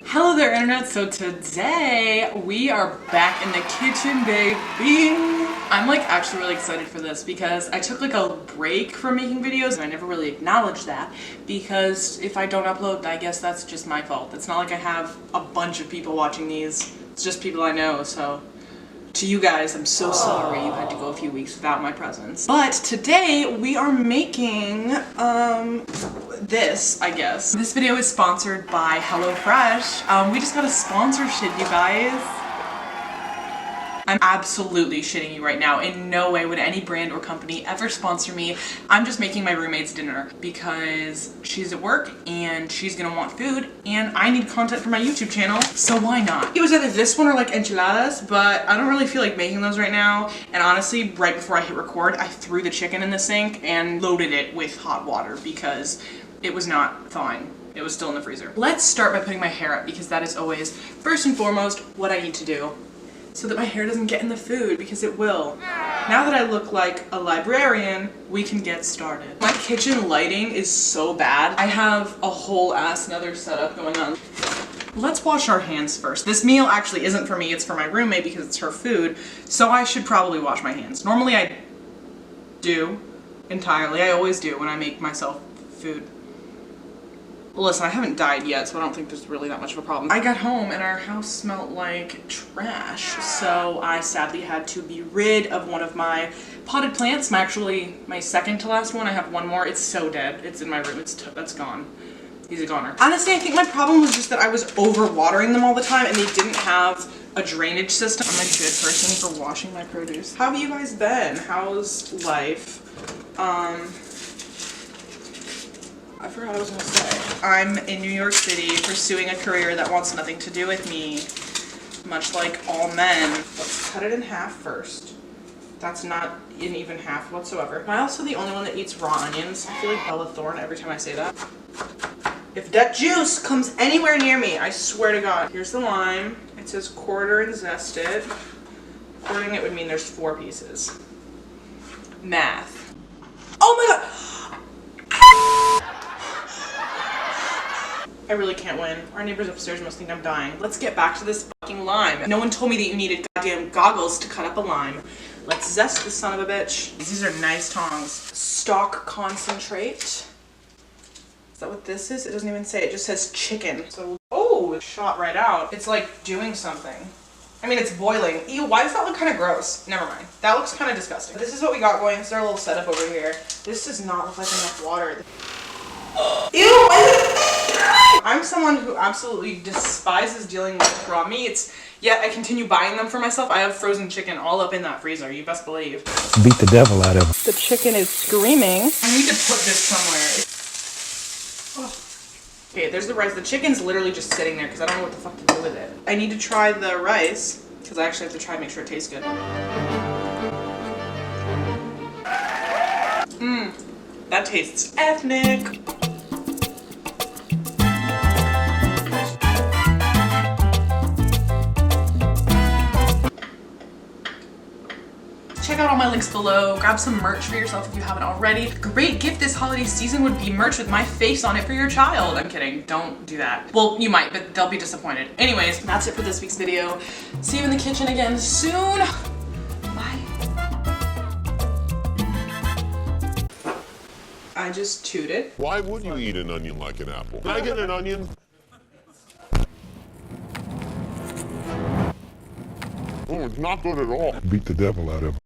Hello there, internet. So today we are back in the kitchen, baby. I'm like actually really excited for this because I took like a break from making videos and I never really acknowledged that because if I don't upload, I guess that's just my fault. It's not like I have a bunch of people watching these. It's just people I know, so to you guys, I'm so sorry you had to go a few weeks without my presence. But today we are making this, I guess. This video is sponsored by HelloFresh. We just got a sponsorship, you guys. I'm absolutely shitting you right now. In no way would any brand or company ever sponsor me. I'm just making my roommate's dinner because she's at work and she's gonna want food and I need content for my YouTube channel, so why not? It was either this one or like enchiladas, but I don't really feel like making those right now. And honestly, right before I hit record, I threw the chicken in the sink and loaded it with hot water because it was not thawing. It was still in the freezer. Let's start by putting my hair up because that is always, first and foremost, what I need to do, so that my hair doesn't get in the food, because it will. Now that I look like a librarian, we can get started. My kitchen lighting is so bad. I have a whole ass another setup going on. Let's wash our hands first. This meal actually isn't for me, it's for my roommate because it's her food, so I should probably wash my hands. Normally I do, entirely. I always do when I make myself food. Listen, I haven't died yet, so I don't think there's really that much of a problem. I got home and our house smelled like trash, so I sadly had to be rid of one of my potted plants. My second to last one. I have one more. It's so dead. It's in my room. That's gone. He's a goner. Honestly, I think my problem was just that I was over-watering them all the time and they didn't have a drainage system. I'm a good person for washing my produce. How have you guys been? How's life? I forgot what I was gonna say. I'm in New York City pursuing a career that wants nothing to do with me, much like all men. Let's cut it in half first. That's not in even half whatsoever. Am I also the only one that eats raw onions? I feel like Bella Thorne every time I say that. If that juice comes anywhere near me, I swear to God. Here's the lime. It says quarter and zest it. Quartering it would mean there's 4 pieces. Math. Oh my God! I really can't win. Our neighbors upstairs must think I'm dying. Let's get back to this fucking lime. No one told me that you needed goddamn goggles to cut up a lime. Let's zest this son of a bitch. These are nice tongs. Stock concentrate. Is that what this is? It doesn't even say. It just says chicken. So, oh, it shot right out. It's like doing something. I mean, it's boiling. Ew, why does that look kind of gross? Never mind. That looks kind of disgusting. This is what we got going. This is our little setup over here. This does not look like enough water. Ew! I'm someone who absolutely despises dealing with raw meats, yet I continue buying them for myself. I have frozen chicken all up in that freezer, you best believe. Beat the devil out of him. The chicken is screaming. I need to put this somewhere. Okay, there's the rice. The chicken's literally just sitting there because I don't know what the fuck to do with it. I need to try the rice because I actually have to try and make sure it tastes good. That tastes ethnic. Check out all my links below. Grab some merch for yourself if you haven't already. Great gift this holiday season would be merch with my face on it for your child. I'm kidding. Don't do that. Well, you might, but they'll be disappointed. Anyways, that's it for this week's video. See you in the kitchen again soon. Bye. I just chewed it. Why would you eat an onion like an apple? Can I get an onion? Oh, it's not good at all. Beat the devil out of him.